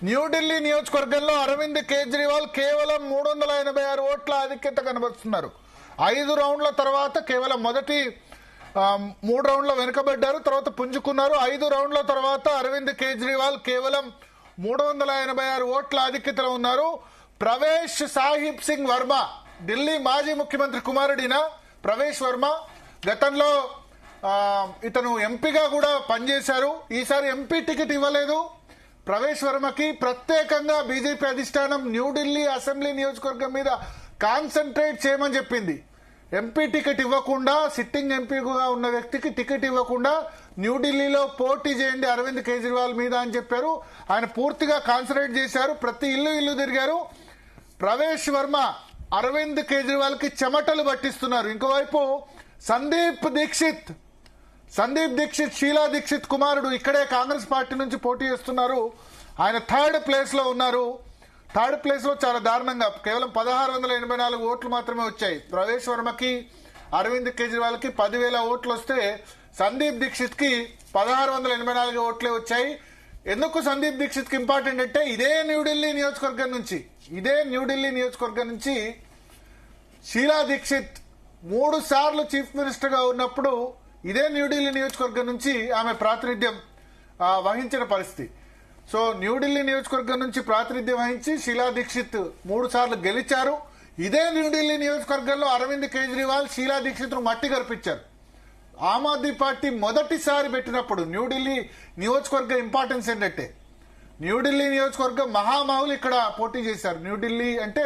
న్యూఢిల్లీ నియోజకవర్గంలో అరవింద్ కేజ్రీవాల్ కేవలం 386 ఓట్ల ఆధిక్యత కనబరుస్తున్నారు. 5 రౌండ్ల తర్వాత కేవలం మొదటి 3 రౌండ్ల వెనుకబడ్డారు, తర్వాత పుంజుకున్నారు. 5 రౌండ్ల తర్వాత అరవింద్ కేజ్రీవాల్ కేవలం 386 ఓట్ల ఆధిక్యతలో ఉన్నారు. ప్రవేశ్ సాహిబ్ సింగ్ వర్మ, ఢిల్లీ మాజీ ముఖ్యమంత్రి కుమారుడిన ప్రవేశ్ వర్మ, గతంలో ఇతను ఎంపీగా కూడా పనిచేశారు. ఈసారి ఎంపీ టికెట్ ఇవ్వలేదు ప్రవేశ్ వర్మకి. ప్రత్యేకంగా బీజేపీ అధిష్టానం న్యూఢిల్లీ అసెంబ్లీ నియోజకవర్గం మీద కాన్సన్ట్రేట్ చేయమని చెప్పింది. ఎంపీ టికెట్ ఇవ్వకుండా, సిట్టింగ్ ఎంపీగా ఉన్న వ్యక్తికి టికెట్ ఇవ్వకుండా న్యూఢిల్లీలో పోటీ చేయండి అరవింద్ కేజ్రీవాల్ మీద అని చెప్పారు. ఆయన పూర్తిగా కాన్సన్ట్రేట్ చేశారు, ప్రతి ఇల్లు తిరిగారు. ప్రవేశ్ వర్మ అరవింద్ కేజ్రీవాల్ కి చెమటలు పట్టిస్తున్నారు. ఇంకోవైపు సందీప్ దీక్షిత్ షీలా దీక్షిత్ కుమారుడు ఇక్కడే కాంగ్రెస్ పార్టీ నుంచి పోటీ చేస్తున్నారు. ఆయన థర్డ్ ప్లేస్ లో ఉన్నారు. థర్డ్ ప్లేస్ లో చాలా దారుణంగా కేవలం 1684 ఓట్లు మాత్రమే వచ్చాయి. ప్రవేశ్ వర్మకి, అరవింద్ కేజ్రీవాల్ కి 10,000 ఓట్లు వస్తే సందీప్ దీక్షిత్ కి 1684 ఓట్లే వచ్చాయి. ఎందుకు సందీప్ దీక్షిత్ కి ఇంపార్టెంట్ అంటే ఇదే న్యూఢిల్లీ నియోజకవర్గం నుంచి షీలా దీక్షిత్ 3 సార్లు చీఫ్ మినిస్టర్ గా ఉన్నప్పుడు ఇదే న్యూఢిల్లీ నియోజకవర్గం నుంచి ఆమె ప్రాతినిధ్యం వహించిన పరిస్థితి. సో న్యూఢిల్లీ నియోజకవర్గం నుంచి ప్రాతినిధ్యం వహించి షీలా దీక్షిత్ 3 సార్లు గెలిచారు. ఇదే న్యూఢిల్లీ నియోజకవర్గంలో అరవింద్ కేజ్రీవాల్ షీలా దీక్షిత్ ను మట్టి కనిపించారు. ఆమ్ ఆద్మీ పార్టీ మొదటిసారి పెట్టినప్పుడు న్యూఢిల్లీ నియోజకవర్గ ఇంపార్టెన్స్ ఏంటంటే న్యూఢిల్లీ నియోజకవర్గం మహామహులు ఇక్కడ పోటీ చేశారు. న్యూఢిల్లీ అంటే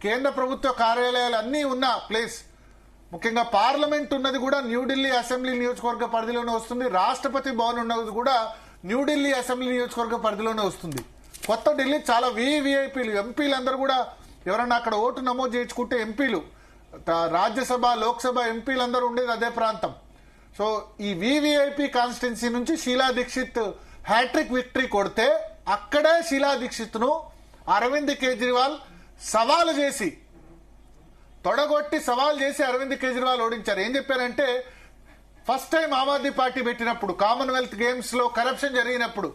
కేంద్ర ప్రభుత్వ కార్యాలయాలు అన్నీ ఉన్న ప్లేస్. ముఖ్యంగా పార్లమెంట్ ఉన్నది కూడా న్యూఢిల్లీ అసెంబ్లీ నియోజకవర్గ పరిధిలోనే వస్తుంది. రాష్ట్రపతి భవన్ ఉన్నది కూడా న్యూఢిల్లీ అసెంబ్లీ నియోజకవర్గ పరిధిలోనే వస్తుంది. కొత్త ఢిల్లీ చాలా విఐపీలు, ఎంపీలందరూ కూడా ఎవరన్నా అక్కడ ఓటు నమోదు చేయించుకుంటే ఎంపీలు, రాజ్యసభ లోక్సభ ఎంపీలందరూ ఉండేది అదే ప్రాంతం. సో ఈ వివిఐపీ కాన్స్టిట్యున్సీ నుంచి షీలా దీక్షిత్ హ్యాట్రిక్ విక్టరీ కొడితే అక్కడే షీలా దీక్షిత్ ను అరవింద్ కేజ్రీవాల్ తొడగొట్టి సవాల్ చేసి అరవింద్ కేజ్రీవాల్ ఓడించారు. ఏం చెప్పారంటే ఫస్ట్ టైం ఆమ్ ఆద్మీ పార్టీ పెట్టినప్పుడు కామన్వెల్త్ గేమ్స్ లో కరప్షన్ జరిగినప్పుడు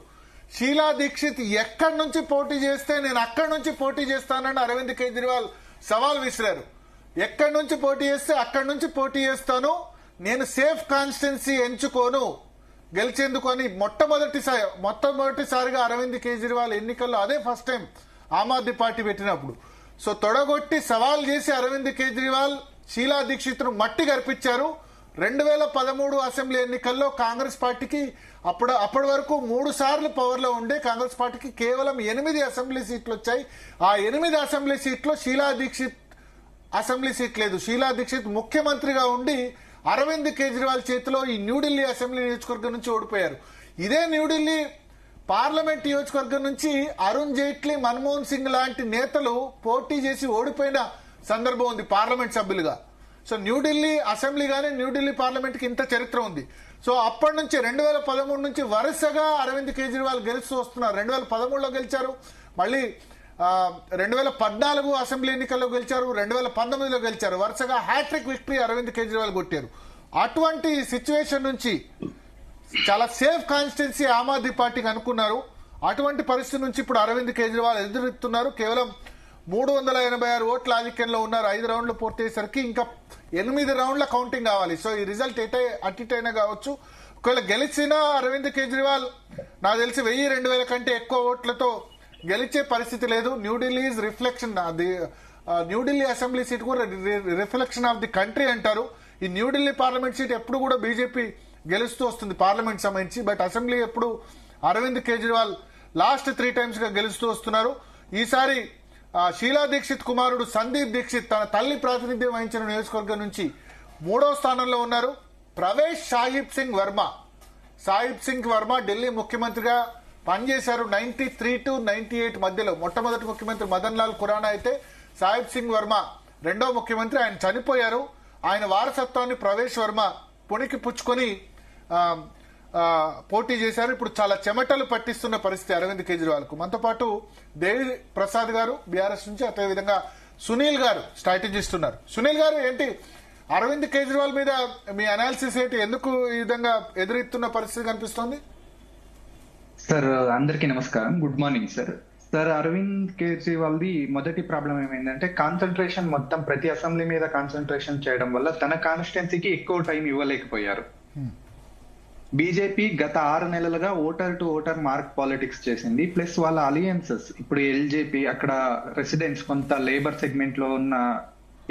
షీలా దీక్షిత్ ఎక్కడి నుంచి పోటీ చేస్తే నేను అక్కడి నుంచి పోటీ చేస్తానని అరవింద్ కేజ్రీవాల్ సవాల్ విసిరారు. ఎక్కడి నుంచి పోటీ చేస్తే అక్కడి నుంచి పోటీ చేస్తాను, నేను సేఫ్ కాన్స్టిట్యున్సీ ఎంచుకోను గెలిచేందుకు అని మొట్టమొదటిసారిగా అరవింద్ కేజ్రీవాల్ ఎన్నికల్లో, అదే ఫస్ట్ టైం ఆమ్ ఆద్మీ పార్టీ పెట్టినప్పుడు. సో తొడగొట్టి సవాల్ చేసి అరవింద్ కేజ్రీవాల్ షీలా దీక్షిత్ ను మట్టి గర్పించారు. 2013 అసెంబ్లీ ఎన్నికల్లో కాంగ్రెస్ పార్టీకి అప్పటి వరకు 3 సార్లు పవర్ లో ఉండే కాంగ్రెస్ పార్టీకి కేవలం 8 అసెంబ్లీ సీట్లు వచ్చాయి. ఆ 8 అసెంబ్లీ సీట్లో షీలా దీక్షిత్ అసెంబ్లీ సీట్ లేదు. షీలా దీక్షిత్ ముఖ్యమంత్రిగా ఉండి అరవింద్ కేజ్రీవాల్ చేతిలో ఈ న్యూఢిల్లీ అసెంబ్లీ నియోజకవర్గం నుంచి ఓడిపోయారు. ఇదే న్యూఢిల్లీ పార్లమెంట్ నియోజకవర్గం నుంచి అరుణ్ జైట్లీ, మన్మోహన్ సింగ్ లాంటి నేతలు పోటీ చేసి ఓడిపోయిన సందర్భం ఉంది పార్లమెంట్ సభ్యులుగా. సో న్యూఢిల్లీ అసెంబ్లీ గానీ న్యూఢిల్లీ పార్లమెంట్ కి ఇంత చరిత్ర ఉంది. సో అప్పటి నుంచి 2013 నుంచి వరుసగా అరవింద్ కేజ్రీవాల్ గెలుస్తూ వస్తున్నారు. 2013లో గెలిచారు, మళ్ళీ 2014 అసెంబ్లీ ఎన్నికల్లో గెలిచారు, 2019లో గెలిచారు. వరుసగా హ్యాట్రిక్ విక్టరీ అరవింద్ కేజ్రీవాల్ కొట్టారు. అటువంటి సిచ్యువేషన్ నుంచి చాలా సేఫ్ కాన్స్టిట్యున్సీ ఆమ్ ఆద్మీ పార్టీకి అనుకున్నారు. అటువంటి పరిస్థితి నుంచి ఇప్పుడు అరవింద్ కేజ్రీవాల్ ఎదురెత్తున్నారు. కేవలం 386 ఓట్ల ఆధిక్యంలో ఉన్నారు. 5 రౌండ్లు పూర్తి అయ్యేసరికి ఇంకా 8 రౌండ్ల కౌంటింగ్ కావాలి. సో ఈ రిజల్ట్ అటిటైనా కావచ్చు. ఒకవేళ గెలిచినా అరవింద్ కేజ్రీవాల్ నాకు తెలిసి 1000-2000 కంటే ఎక్కువ ఓట్లతో గెలిచే పరిస్థితి లేదు. New Delhi is reflection, New Delhi assembly seat కూడా రిఫ్లెక్షన్ ఆఫ్ ది కంట్రీ అంటారు. ఈ న్యూఢిల్లీ పార్లమెంట్ సీట్ ఎప్పుడు కూడా బీజేపీ గెలుస్తూ వస్తుంది పార్లమెంట్ సంబంధించి. బట్ అసెంబ్లీ ఎప్పుడు అరవింద్ కేజ్రీవాల్ లాస్ట్ 3 టైమ్స్ గా గెలుస్తూ వస్తున్నారు. ఈసారి షీలా దీక్షిత్ కుమారుడు సందీప్ దీక్షిత్ తన తల్లి ప్రాతినిధ్యం వహించిన నియోజకవర్గం నుంచి 3వ స్థానంలో ఉన్నారు. ప్రవేశ్ సాహిబ్ సింగ్ వర్మ ఢిల్లీ ముఖ్యమంత్రిగా పనిచేశారు 93 to 98 మధ్యలో. మొట్టమొదటి ముఖ్యమంత్రి మదన్ లాల్ ఖురానా అయితే సాహిబ్ సింగ్ వర్మ రెండో ముఖ్యమంత్రి. ఆయన చనిపోయారు. ఆయన వారసత్వాన్ని ప్రవేశ్ వర్మ పుణికి పుచ్చుకొని పోటీ చేశారు. ఇప్పుడు చాలా చెమటలు పట్టిస్తున్న పరిస్థితి అరవింద్ కేజ్రీవాల్ కు. మనతో పాటు దేవి ప్రసాద్ గారు బీఆర్ఎస్ నుంచి, అదే విధంగా సునీల్ గారు స్ట్రాటజిస్ట్ ఉన్నారు. సునీల్ గారు, ఏంటి అరవింద్ కేజ్రీవాల్ మీద మీ అనాలిసిస్ ఏంటి? ఎందుకు ఈ విధంగా ఎదురెత్తున్న పరిస్థితి కనిపిస్తోంది? సార్ అందరికీ నమస్కారం, good morning sir. Sir, Arvind Kejriwal ది మొదటి ప్రాబ్లం ఏమైందంటే కాన్సన్ట్రేషన్ మొత్తం ప్రతి అసెంబ్లీ మీద కాన్సన్ట్రేషన్ చేయడం వల్ల తన కాన్స్టిట్యున్సీకి ఎక్కువ టైం ఇవ్వలేకపోయారు. బీజేపీ గత 6 నెలలుగా voter to voter mark politics చేసింది. ప్లస్ వాళ్ళ అలియన్సెస్, ఇప్పుడు ఎల్జేపీ అక్కడ రెసిడెంట్స్ కొంత లేబర్ సెగ్మెంట్ లో ఉన్న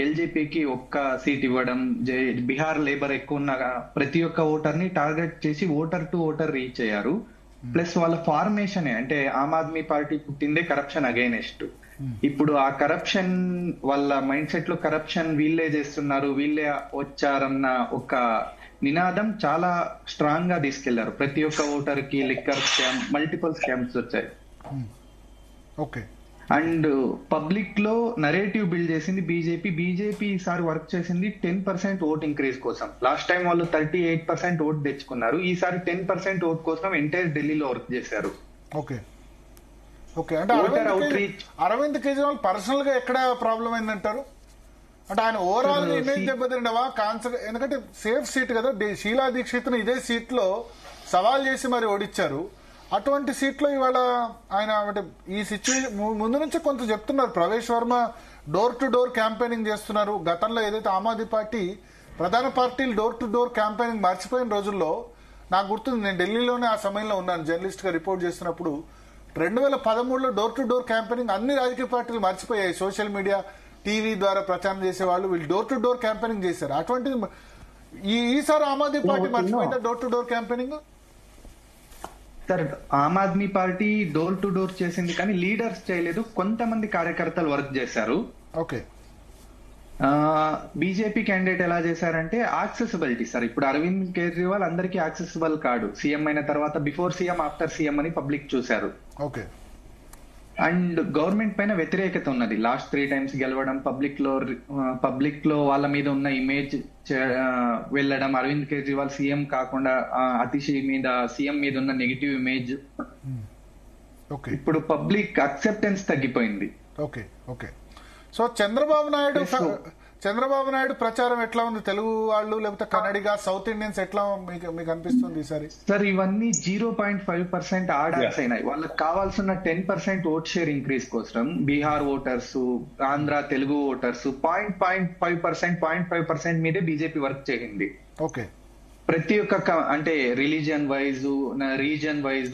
ఎల్జేపీకి ఒక్క సీట్ ఇవ్వడం, బీహార్ లేబర్ ఎక్కువ ఉన్న ప్రతి ఒక్క ఓటర్ ని టార్గెట్ చేసి ఓటర్ టు ఓటర్ రీచ్ అయ్యారు. ప్లస్ వాళ్ళ ఫార్మేషన్ అంటే ఆమ్ ఆద్మీ పార్టీ పుట్టిందే కరప్షన్ అగైనెస్ట్. ఇప్పుడు ఆ కరప్షన్ వాళ్ళ మైండ్ సెట్ లో కరప్షన్ వీళ్ళే చేస్తున్నారు, వీళ్ళే వచ్చారన్న ఒక నినాదం చాలా స్ట్రాంగ్ గా తీసుకెళ్లారు. ప్రతి ఒక్క ఓటర్ కి లిక్కర్ స్కామ్, మల్టిపుల్ స్కామ్స్ వచ్చాయి. ఓకే. అండ్ పబ్లిక్ లో నరేటివ్ బిల్డ్ చేసింది బీజేపీ ఈసారి వర్క్ చేసింది 10% ఓట్ ఇంక్రీజ్ కోసం. లాస్ట్ టైం వాళ్ళు 38% ఓట్ తెచ్చుకున్నారు, ఈసారి 10% ఓట్ కోసం ఎంటైర్ ఢిల్లీలో వర్క్ చేశారు. Okay okay. అంటే అరవింద్ కేజ్రీవాల్ పర్సనల్ గా ఎక్కడ ప్రాబ్లం అయిందంటారు? అంటే ఆయన ఓవరాల్ ఇమేజ్ దెబ్బతిండవా? ఎందుకంటే సేఫ్ సీట్ కదా, షీలా దీక్షిత్ ఇదే సీట్ లో సవాల్ చేసి మరి ఓడించారు. అటువంటి సీట్లో ఇవాళ ఆయన అంటే ఈ సిచ్యువేషన్ ముందు నుంచి కొంత చెప్తున్నారు. Pravesh Varma door to door campaigning చేస్తున్నారు. గతంలో ఏదైతే ఆమ్ ఆద్మీ పార్టీ ప్రధాన పార్టీలు డోర్ టు డోర్ క్యాంపెయినింగ్ మర్చిపోయిన రోజుల్లో నాకు గుర్తుంది, నేను ఢిల్లీలోనే ఆ సమయంలో ఉన్నాను జర్నలిస్ట్ గా రిపోర్ట్ చేస్తున్నప్పుడు. 2013లో డోర్ టు డోర్ క్యాంపెయినింగ్ అన్ని రాజకీయ పార్టీలు మర్చిపోయాయి. సోషల్ మీడియా, టీవీ ద్వారా ప్రచారం చేసేవాళ్ళు వీళ్ళు డోర్ టు డోర్ క్యాంపెయినింగ్ చేశారు. అటువంటిది ఈసారి ఆమ్ ఆద్మీ పార్టీ మర్చిపోయిందా door to door campaigning? Sir, Aam Aadmi party door to door చేసింది కానీ లీడర్స్ చేయలేదు, కొంతమంది కార్యకర్తలు వర్క్ చేశారు. ఓకే. బీజేపీ క్యాండిడేట్ ఎలా చేశారంటే యాక్సెసిబిలిటీ. సార్, ఇప్పుడు అరవింద్ కేజ్రీవాల్ అందరికీ యాక్సెసిబుల్ కాడు. సీఎం అయిన తర్వాత బిఫోర్ సీఎం, ఆఫ్టర్ సీఎం అని పబ్లిక్ చూశారు. ఓకే. అండ్ గవర్నమెంట్ పైన వ్యతిరేకత ఉన్నది. లాస్ట్ 3 times గెలవడం, పబ్లిక్ లో వాళ్ళ మీద ఉన్న ఇమేజ్ వెళ్ళడం, అరవింద్ కేజ్రీవాల్ సీఎం కాకుండా అతిషి మీద, సీఎం మీద ఉన్న నెగిటివ్ ఇమేజ్, ఇప్పుడు పబ్లిక్ అక్సెప్టెన్స్ తగ్గిపోయింది. Okay okay. So Chandrababu Naidu ప్రచారం ఎట్లా ఉంది? తెలుగు వాళ్ళు లేకపోతే కన్నడిగా, సౌత్ ఇండియన్స్ ఎట్లా మీకు అనిపిస్తుంది ఈసారి? సార్, ఇవన్నీ 0.5% ఆర్డర్స్ అయినాయి. వాళ్ళకి కావాల్సిన 10% ఓట్ షేర్ ఇంక్రీజ్ కోసం బీహార్ ఓటర్స్, ఆంధ్ర తెలుగు ఓటర్స్ 0.5% మీదే బీజేపీ వర్క్ చేసింది. ఓకే. ప్రతి ఒక్క అంటే religion wise, reason wise,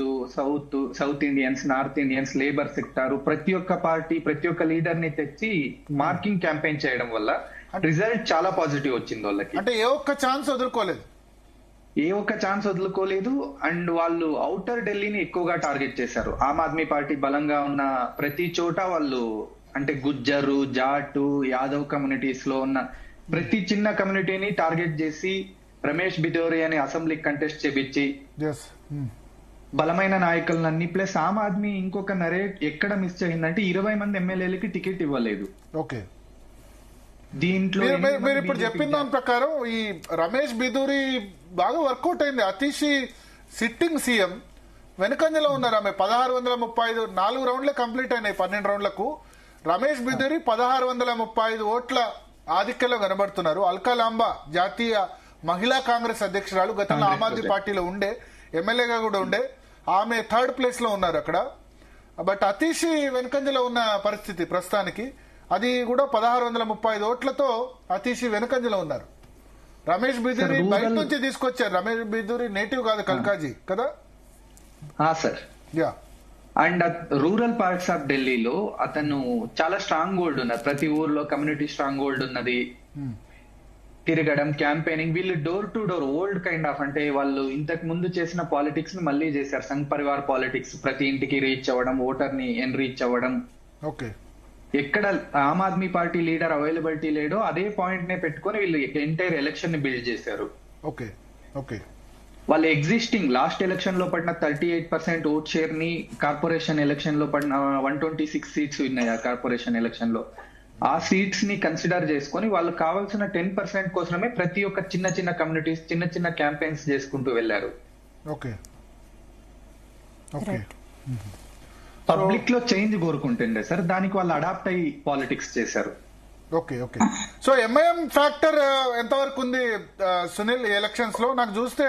south Indians, north Indians, labour sector, ప్రతి ఒక్క పార్టీ, ప్రతి ఒక్క లీడర్ ని తెచ్చి మార్కింగ్ క్యాంపెయిన్ చేయడం వల్ల రిజల్ట్ చాలా పాజిటివ్ వచ్చింది వాళ్ళకి. అంటే ఏ ఒక్క ఛాన్స్ వదులుకోలేదు. అండ్ వాళ్ళు ఔటర్ ఢిల్లీని ఎక్కువగా టార్గెట్ చేశారు. ఆమ్ ఆద్మీ పార్టీ బలంగా ఉన్న ప్రతి చోట వాళ్ళు అంటే గుజ్జరు, జాటు, యాదవ్ కమ్యూనిటీస్ లో ఉన్న ప్రతి చిన్న కమ్యూనిటీని టార్గెట్ చేసి రమేష్ బిదోరి అని అసెంబ్లీ కంటెస్ట్ చేపించి బలమైన నాయకులన్నీ, ప్లస్ ఆమ్ ఆద్మీ ఇంకొక ఎక్కడ మిస్ చేసిందంటే 20 మంది ఎమ్మెల్యేలకి టికెట్ ఇవ్వలేదు. ఓకే. దీంట్లో మీరు ఇప్పుడు చెప్పిన దాని ప్రకారం ఈ రమేష్ బిదూరి బాగా వర్కౌట్ అయింది. అతిషి సిట్టింగ్ సీఎం వెనుకంజలో ఉన్నారు. ఆమె 1635, 4 రౌండ్లే కంప్లీట్ అయినాయి 12 రౌండ్లకు. రమేష్ బిదూరి 1635 ఓట్ల ఆధిక్యంలో కనబడుతున్నారు. అల్కా లాంబా జాతీయ మహిళా కాంగ్రెస్ అధ్యక్షురాలు, గతంలో ఆమ్ ఆద్మీ పార్టీలో ఉండే, ఎమ్మెల్యేగా కూడా ఉండే, ఆమె 3rd ప్లేస్ లో ఉన్నారు అక్కడ. బట్ అతిషి వెనుకంజలో ఉన్న పరిస్థితి ప్రస్తుతానికి. అది కూడా 1635 ఓట్లతో అతిషి వెనుకంజలో ఉన్నారు. రమేష్ బిదూరి బయట నుంచి తీసుకొచ్చారు. రమేష్ బిదూరి నేటివ్ కాదు, కల్కాజీ కదా sir. Yeah. And rural parts of ఢిల్లీలో అతను చాలా స్ట్రాంగ్ హోల్డ్ ఉన్నారు. ప్రతి ఊర్లో కమ్యూనిటీ స్ట్రాంగ్ హోల్డ్ ఉన్నది. తిరగడం, క్యాంపెయినింగ్, వీళ్ళు door to door old kind of, అంటే వాళ్ళు ఇంతకు ముందు చేసిన పాలిటిక్స్ ని మళ్ళీ చేశారు. సంఘ్ పరివార్ పాలిటిక్స్, ప్రతి ఇంటికి రీచ్ అవ్వడం, ఓటర్ ని ఎన్రీచ్ అవ్వడం. ఓకే. ఎక్కడ ఆమ్ ఆద్మీ పార్టీ లీడర్ అవైలబిలిటీ లేడో అదే పాయింట్ నే పెట్టుకుని వీళ్ళు ఎంటైర్ ఎలక్షన్ ని బిల్డ్ చేశారు. Okay okay. వాళ్ళు ఎగ్జిస్టింగ్ లాస్ట్ ఎలక్షన్ లో పడిన 38% ఓట్ షేర్ ని కార్పొరేషన్ ఎలక్షన్ లో పడిన 126 సీట్స్ ఉన్నాయి. ఆ కార్పొరేషన్ ఎలక్షన్ లో ఆ సీట్స్ ని కన్సిడర్ చేసుకుని వాళ్ళకి కావాల్సిన 10% కోసమే ప్రతి ఒక్క చిన్న చిన్న కమ్యూనిటీస్, చిన్న చిన్న క్యాంపెయిన్స్ చేసుకుంటూ వెళ్లారు. Okay okay. పబ్లిక్ లో చేంజ్ కోరుకుంటుండే సార్, దానికి వాళ్ళు అడాప్ట్ అయ్యి పాలిటిక్స్ చేశారు. Okay okay. So MIM factor ఎంతవరకు ఉంది సునీల్ ఎలక్షన్స్ లో? నాకు చూస్తే